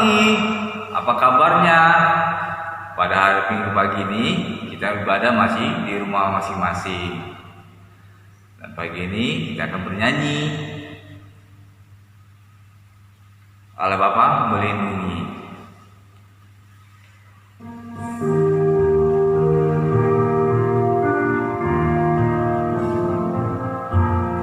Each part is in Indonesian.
pagi, apa kabarnya? Pada hari Minggu pagi ini kita ibadah masih di rumah masing-masing. Dan pagi ini kita akan bernyanyi Allah Bapa melindungi.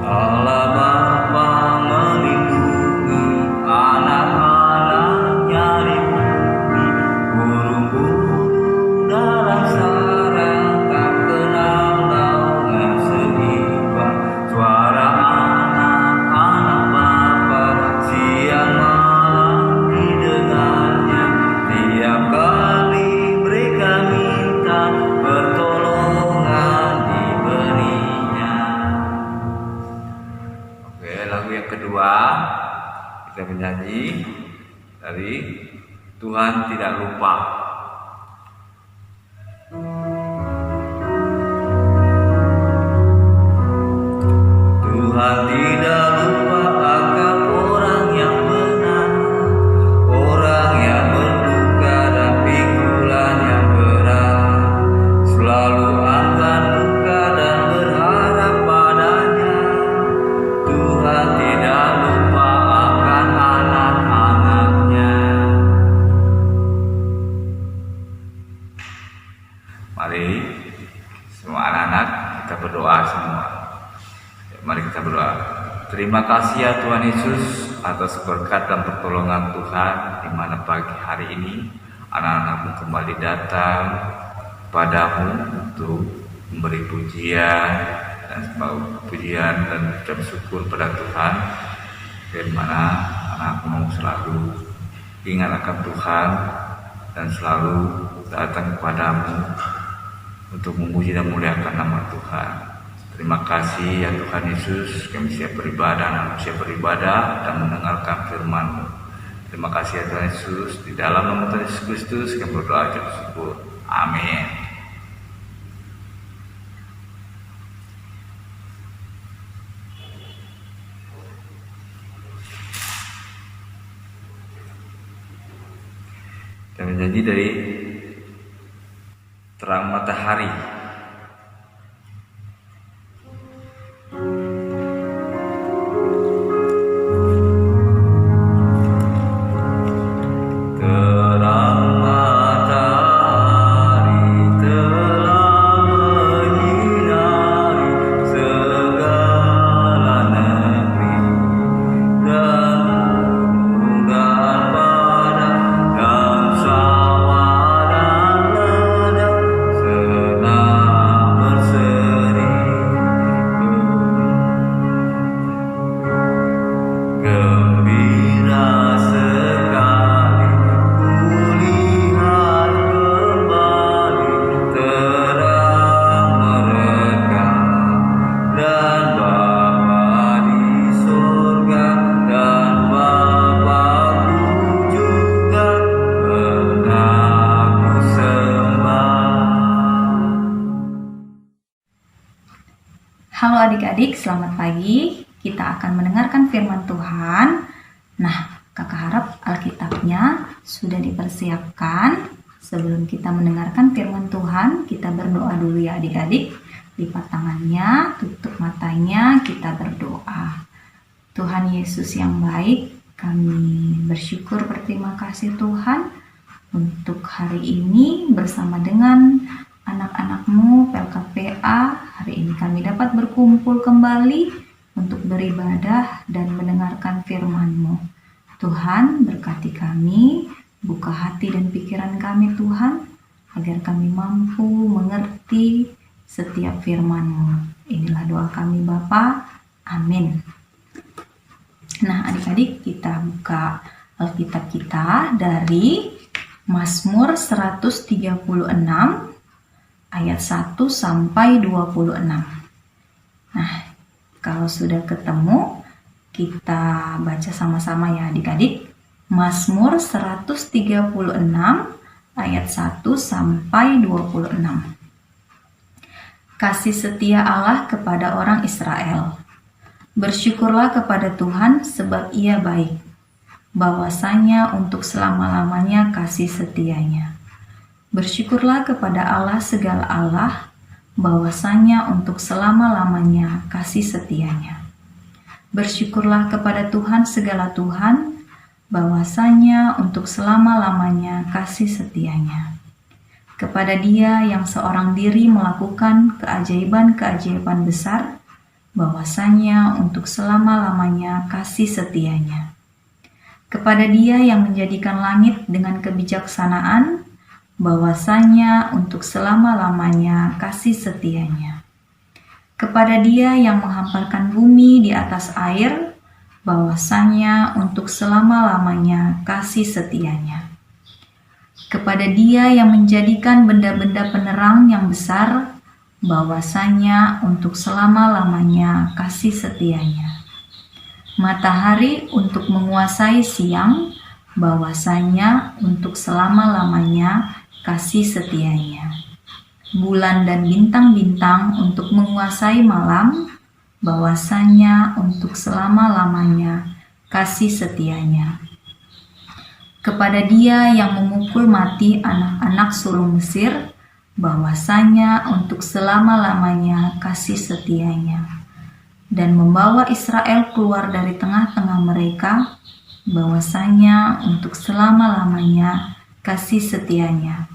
Allah Bapa melindungi anak-anaknya di bumi, burung-burung dalam sarang tak kenal naungan seimbang. Suara anak-anak Bapa siang malam didengarnya, tiap kali mereka minta pertolongan diberinya. Oke, lagu yang kedua kita menyanyi dari Tuhan Tidak Lupa. Tuhan tidak lupa akan orang yang benar, orang yang berduka dan pikulan yang berat, selalu akan luka dan berharap padanya. Tuhan tidak lupa akan anak-anaknya. Mari semua anak-anak kita berdoa semua. Mari kita berdoa. Terima kasih ya Tuhan Yesus atas berkat dan pertolongan Tuhan, di mana pagi hari ini anak-anakmu kembali datang padamu untuk memberi pujian dan ucap syukur pada Tuhan, di mana anakmu selalu ingat akan Tuhan dan selalu datang kepadamu untuk memuji dan memuliakan nama Tuhan. Terima kasih ya Tuhan Yesus, kami siap beribadah, anak siap beribadah dan mendengarkan firman-Mu. Terima kasih ya Tuhan Yesus, di dalam nama Tuhan Yesus Kristus kami berdoa ucap syukur. Amin. Kita menyanyi dari Terang Matahari. Halo adik-adik, selamat pagi. Kita akan mendengarkan firman Tuhan. Nah, kakak harap Alkitabnya sudah dipersiapkan. Sebelum kita mendengarkan firman Tuhan, kita berdoa dulu ya adik-adik. Lipat tangannya, tutup matanya, kita berdoa. Tuhan Yesus yang baik, kami bersyukur berterima kasih Tuhan untuk hari ini bersama dengan anak-anakmu PLKPA. Hari ini kami dapat berkumpul kembali untuk beribadah dan mendengarkan firman-Mu. Tuhan, berkati kami, buka hati dan pikiran kami Tuhan, agar kami mampu mengerti setiap firman-Mu. Inilah doa kami Bapa. Amin. Nah adik-adik, kita buka Alkitab kita dari Mazmur 136 ayat 1 sampai 26. Nah, kalau sudah ketemu, kita baca sama-sama ya adik-adik. Mazmur 136 ayat 1 sampai 26. Kasih setia Allah kepada orang Israel. Bersyukurlah kepada Tuhan sebab Ia baik. bahwasanya untuk selama-lamanya kasih setianya. Bersyukurlah kepada Allah segala Allah, bahwasanya untuk selama-lamanya kasih setianya. Bersyukurlah kepada Tuhan segala Tuhan, bahwasanya untuk selama-lamanya kasih setianya. Kepada Dia yang seorang diri melakukan keajaiban-keajaiban besar, bahwasanya untuk selama-lamanya kasih setianya. Kepada Dia yang menjadikan langit dengan kebijaksanaan, bahwasanya untuk selama-lamanya kasih setianya. Kepada Dia yang menghamparkan bumi di atas air, bahwasanya untuk selama-lamanya kasih setianya. Kepada Dia yang menjadikan benda-benda penerang yang besar, bahwasanya untuk selama-lamanya kasih setianya. Matahari untuk menguasai siang, bahwasanya untuk selama-lamanya kasih setianya. Bulan dan bintang-bintang untuk menguasai malam, bahwasanya untuk selama-lamanya kasih setianya. Kepada Dia yang memukul mati anak-anak sulung Mesir, bahwasanya untuk selama-lamanya kasih setianya. Dan membawa Israel keluar dari tengah-tengah mereka, bahwasanya untuk selama-lamanya kasih setianya.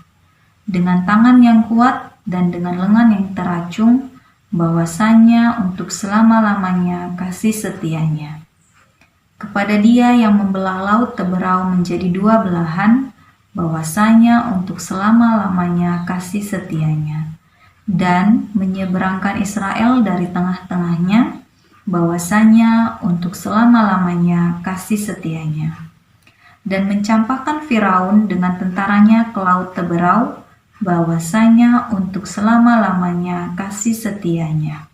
Dengan tangan yang kuat dan dengan lengan yang teracung, bahwasanya untuk selama-lamanya kasih setianya. Kepada Dia yang membelah laut Teberau menjadi dua belahan, bahwasanya untuk selama-lamanya kasih setianya. Dan menyeberangkan Israel dari tengah-tengahnya, bahwasanya untuk selama-lamanya kasih setianya. Dan mencampakkan Firaun dengan tentaranya ke laut Teberau, bahwasanya untuk selama-lamanya kasih setianya.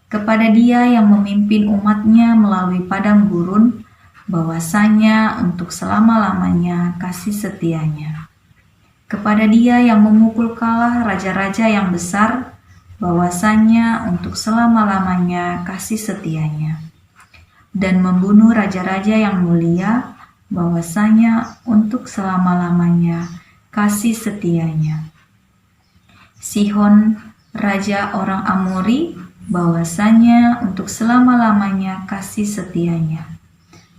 Kepada Dia yang memimpin umatnya melalui padang gurun, bahwasanya untuk selama-lamanya kasih setianya. Kepada Dia yang memukul kalah raja-raja yang besar, bahwasanya untuk selama-lamanya kasih setianya. Dan membunuh raja-raja yang mulia, bahwasanya untuk selama-lamanya kasih setianya. Sihon, raja orang Amori, bahwasanya untuk selama-lamanya kasih setianya.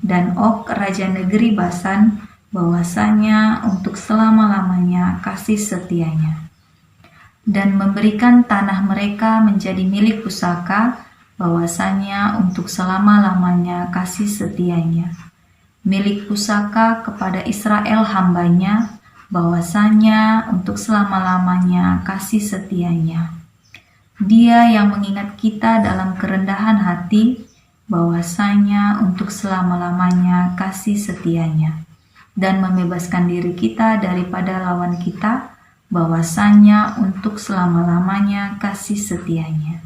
Dan Og, raja negeri Basan, bahwasanya untuk selama-lamanya kasih setianya. Dan memberikan tanah mereka menjadi milik pusaka, bahwasanya untuk selama-lamanya kasih setianya. Milik pusaka kepada Israel hambanya, bahwasanya untuk selama-lamanya kasih setianya. Dia yang mengingat kita dalam kerendahan hati, bahwasanya untuk selama-lamanya kasih setianya. Dan membebaskan diri kita daripada lawan kita, bahwasanya untuk selama-lamanya kasih setianya.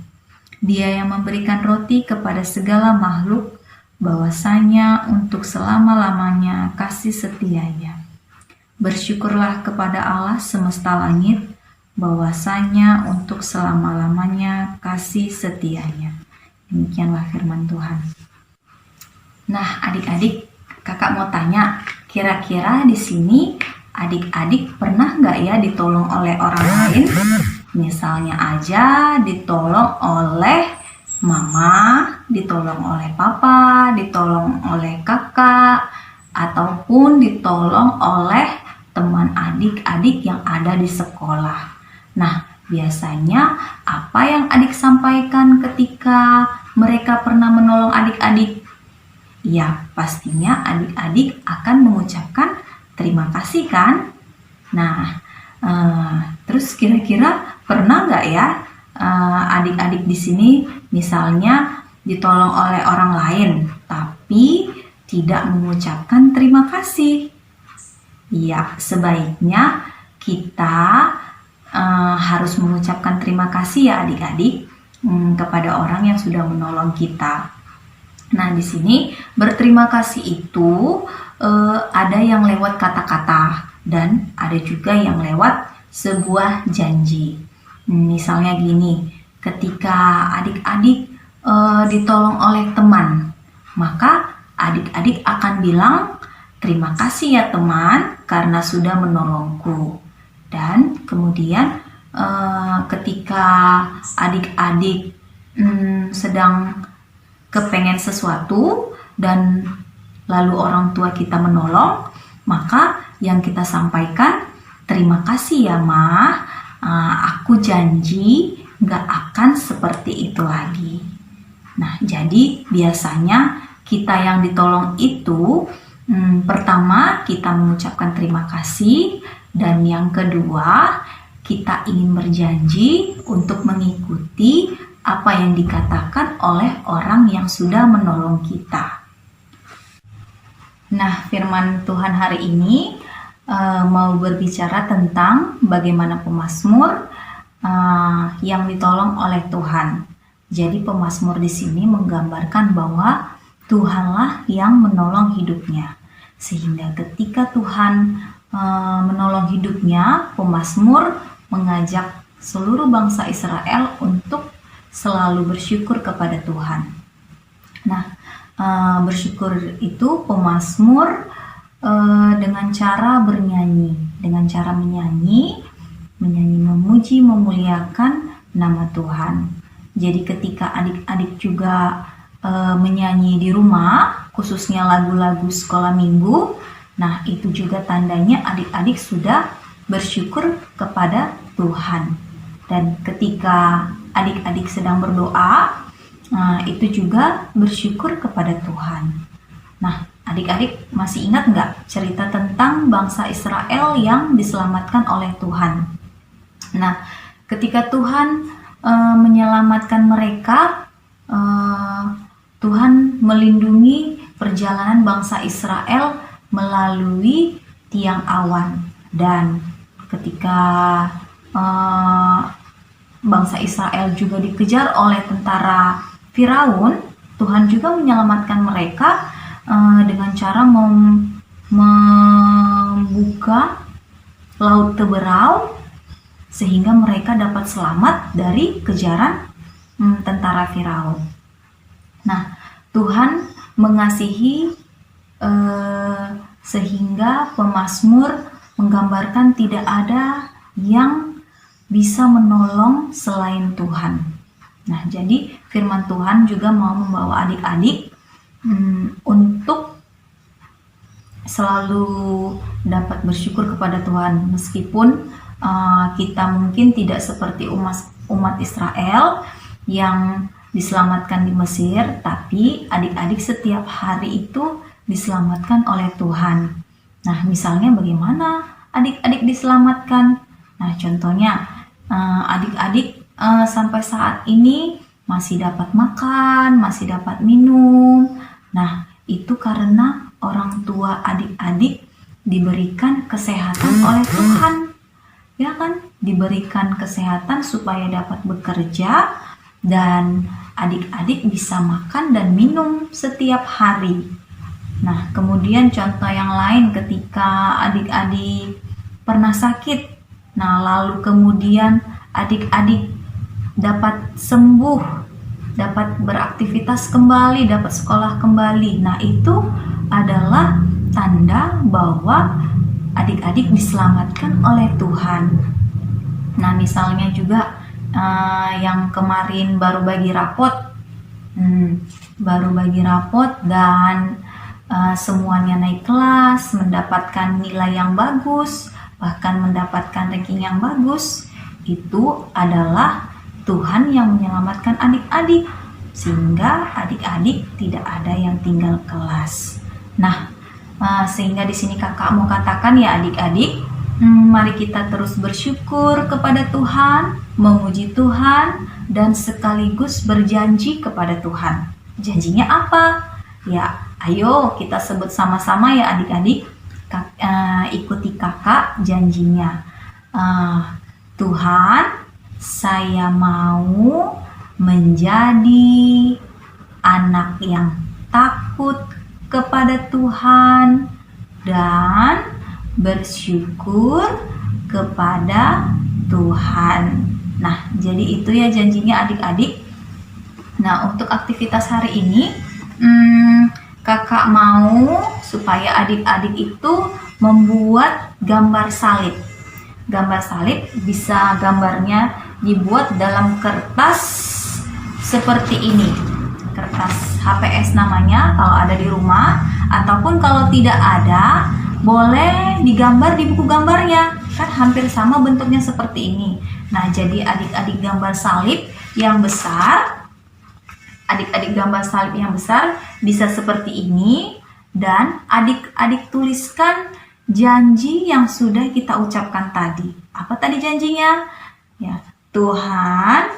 Dia yang memberikan roti kepada segala makhluk, bahwasanya untuk selama-lamanya kasih setianya. Bersyukurlah kepada Allah semesta langit, bahwasanya untuk selama-lamanya kasih setianya. Demikianlah firman Tuhan. Nah, adik-adik, kakak mau tanya, kira-kira di sini adik-adik pernah nggak ya ditolong oleh orang lain? Misalnya aja ditolong oleh mama, ditolong oleh papa, ditolong oleh kakak, ataupun ditolong oleh teman adik-adik yang ada di sekolah. Nah, biasanya apa yang adik sampaikan ketika mereka pernah menolong adik-adik? Ya, pastinya adik-adik akan mengucapkan terima kasih kan? Nah, terus kira-kira pernah nggak ya adik-adik di sini misalnya ditolong oleh orang lain, tapi tidak mengucapkan terima kasih? Ya, sebaiknya kita harus mengucapkan terima kasih ya adik-adik kepada orang yang sudah menolong kita. Nah, di sini berterima kasih itu ada yang lewat kata-kata dan ada juga yang lewat sebuah janji. Misalnya gini, ketika adik-adik ditolong oleh teman, maka adik-adik akan bilang, terima kasih ya teman karena sudah menolongku. Dan kemudian ketika adik-adik sedang kepengen sesuatu dan lalu orang tua kita menolong, maka yang kita sampaikan, terima kasih ya Ma, aku janji gak akan seperti itu lagi. Nah, jadi biasanya kita yang ditolong itu pertama kita mengucapkan terima kasih, dan yang kedua kita ingin berjanji untuk mengikuti apa yang dikatakan oleh orang yang sudah menolong kita. Nah, firman Tuhan hari ini mau berbicara tentang bagaimana pemazmur yang ditolong oleh Tuhan. Jadi pemazmur di sini menggambarkan bahwa Tuhanlah yang menolong hidupnya. Sehingga ketika Tuhan menolong hidupnya, pemazmur mengajak seluruh bangsa Israel untuk selalu bersyukur kepada Tuhan. Nah, bersyukur itu pemazmur dengan cara bernyanyi, dengan cara menyanyi memuji, memuliakan nama Tuhan. Jadi ketika adik-adik juga menyanyi di rumah, khususnya lagu-lagu sekolah minggu, nah itu juga tandanya adik-adik sudah bersyukur kepada Tuhan. Dan ketika adik-adik sedang berdoa, itu juga bersyukur kepada Tuhan. Nah, adik-adik masih ingat nggak cerita tentang bangsa Israel yang diselamatkan oleh Tuhan? Nah, ketika Tuhan menyelamatkan mereka, Tuhan melindungi perjalanan bangsa Israel melalui tiang awan. Dan ketika bangsa Israel juga dikejar oleh tentara Firaun, Tuhan juga menyelamatkan mereka dengan cara membuka laut Teberau sehingga mereka dapat selamat dari kejaran tentara Firaun. Nah, Tuhan mengasihi sehingga pemazmur menggambarkan tidak ada yang bisa menolong selain Tuhan. Nah, jadi firman Tuhan juga mau membawa adik-adik untuk selalu dapat bersyukur kepada Tuhan, meskipun kita mungkin tidak seperti umat Israel yang diselamatkan di Mesir, tapi adik-adik setiap hari itu diselamatkan oleh Tuhan. Nah, misalnya bagaimana adik-adik diselamatkan? Nah, contohnya adik-adik sampai saat ini masih dapat makan, masih dapat minum. Nah, itu karena orang tua adik-adik diberikan kesehatan oleh Tuhan. Ya kan? Diberikan kesehatan supaya dapat bekerja dan adik-adik bisa makan dan minum setiap hari. Nah, kemudian contoh yang lain ketika adik-adik pernah sakit. Nah, lalu kemudian adik-adik dapat sembuh, dapat beraktivitas kembali, dapat sekolah kembali. Nah, itu adalah tanda bahwa adik-adik diselamatkan oleh Tuhan. Nah, misalnya juga yang kemarin baru bagi rapot dan semuanya naik kelas, mendapatkan nilai yang bagus, bahkan mendapatkan ranking yang bagus. Itu adalah Tuhan yang menyelamatkan adik-adik, sehingga adik-adik tidak ada yang tinggal kelas. Nah, sehingga di sini kakak mau katakan ya adik-adik, mari kita terus bersyukur kepada Tuhan, memuji Tuhan, dan sekaligus berjanji kepada Tuhan. Janjinya apa? Ya, ayo kita sebut sama-sama ya adik-adik. Ikuti kakak janjinya. Tuhan, saya mau menjadi anak yang takut kepada Tuhan dan bersyukur kepada Tuhan. Nah, jadi itu ya janjinya adik-adik. Nah, untuk aktivitas hari ini Kakak mau supaya adik-adik itu membuat gambar salib. Gambar salib bisa gambarnya dibuat dalam kertas seperti ini. Kertas HPS namanya kalau ada di rumah, ataupun kalau tidak ada boleh digambar di buku gambarnya. Kan hampir sama bentuknya seperti ini. Nah, jadi adik-adik gambar salib yang besar, adik-adik gambar salib yang besar bisa seperti ini, dan adik-adik tuliskan janji yang sudah kita ucapkan tadi. Apa tadi janjinya? Ya, Tuhan,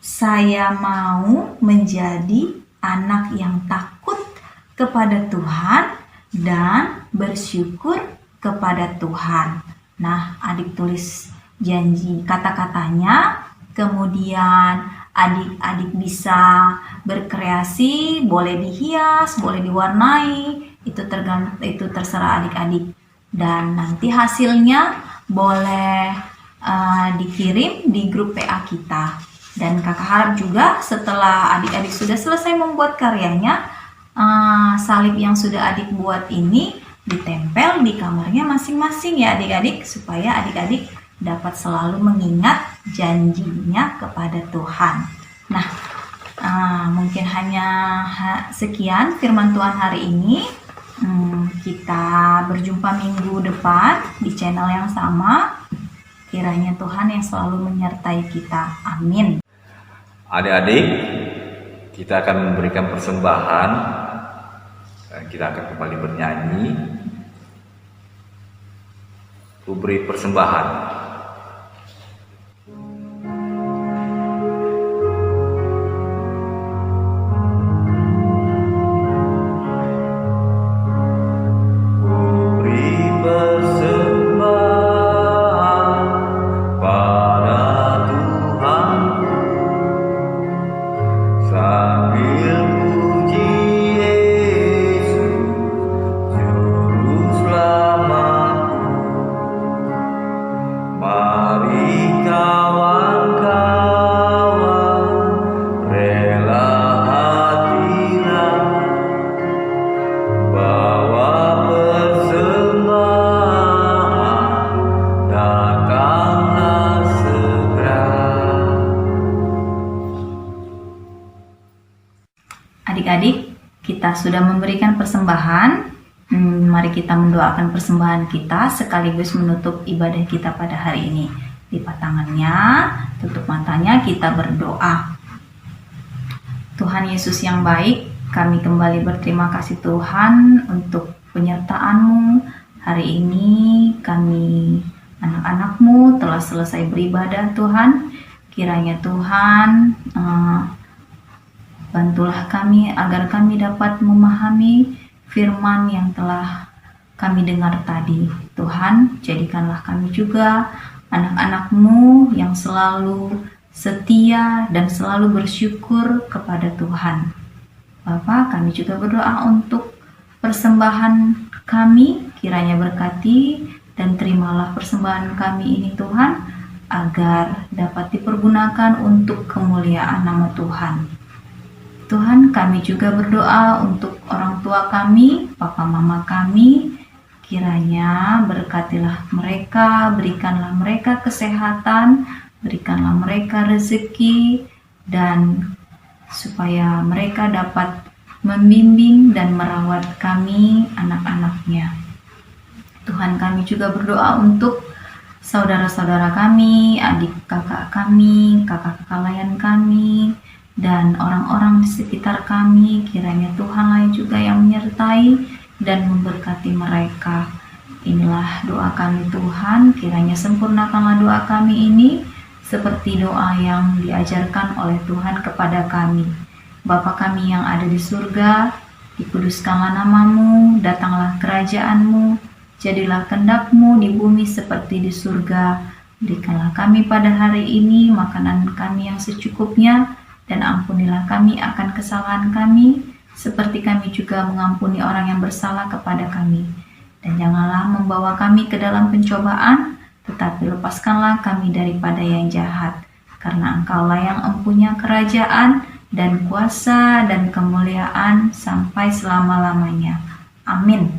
saya mau menjadi anak yang takut kepada Tuhan dan bersyukur kepada Tuhan. Nah, adik tulis janji kata-katanya, kemudian adik-adik bisa berkreasi, boleh dihias, boleh diwarnai, itu terserah adik-adik. Dan nanti hasilnya boleh dikirim di grup PA kita. Dan kakak harap juga setelah adik-adik sudah selesai membuat karyanya, salib yang sudah adik buat ini ditempel di kamarnya masing-masing ya adik-adik, supaya adik-adik dapat selalu mengingat janjinya kepada Tuhan. Nah, mungkin hanya sekian firman Tuhan hari ini. Kita berjumpa minggu depan di channel yang sama. Kiranya Tuhan yang selalu menyertai kita. Amin. Adik-adik, kita akan memberikan persembahan. Kita akan kembali bernyanyi. Ku beri persembahan. Adik-adik, kita sudah memberikan persembahan. Mari kita mendoakan persembahan kita sekaligus menutup ibadah kita pada hari ini. Lipat tangannya, tutup matanya, kita berdoa. Tuhan Yesus yang baik, kami kembali berterima kasih Tuhan untuk penyertaan-Mu. Hari ini kami anak-anak-Mu telah selesai beribadah Tuhan. Kiranya Tuhan bantulah kami agar kami dapat memahami firman yang telah kami dengar tadi. Tuhan, jadikanlah kami juga anak-anak-Mu yang selalu setia dan selalu bersyukur kepada Tuhan. Bapa, kami juga berdoa untuk persembahan kami, kiranya berkati dan terimalah persembahan kami ini Tuhan, agar dapat dipergunakan untuk kemuliaan nama Tuhan. Tuhan, kami juga berdoa untuk orang tua kami, papa mama kami, kiranya berkatilah mereka, berikanlah mereka kesehatan, berikanlah mereka rezeki, dan supaya mereka dapat membimbing dan merawat kami, anak-anaknya. Tuhan, kami juga berdoa untuk saudara-saudara kami, adik kakak kami, kakak-kakak layan kami, dan orang-orang di sekitar kami. Kiranya Tuhanlah juga yang menyertai dan memberkati mereka. Inilah doa kami Tuhan, kiranya sempurnakanlah doa kami ini seperti doa yang diajarkan oleh Tuhan kepada kami. Bapa kami yang ada di surga, dikuduskanlah nama-Mu, datanglah kerajaan-Mu, jadilah kehendak-Mu di bumi seperti di surga. Berikanlah kami pada hari ini makanan kami yang secukupnya, dan ampunilah kami akan kesalahan kami, seperti kami juga mengampuni orang yang bersalah kepada kami. Dan janganlah membawa kami ke dalam pencobaan, tetapi lepaskanlah kami daripada yang jahat. Karena Engkaulah yang empunya kerajaan, dan kuasa dan kemuliaan sampai selama-lamanya. Amin.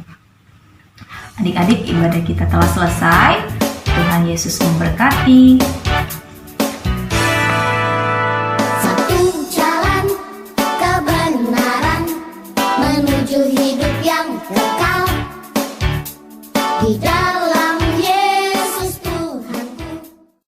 Adik-adik, ibadah kita telah selesai. Tuhan Yesus memberkati. Satu jalan kebenaran menuju hidup yang kekal. Di dalam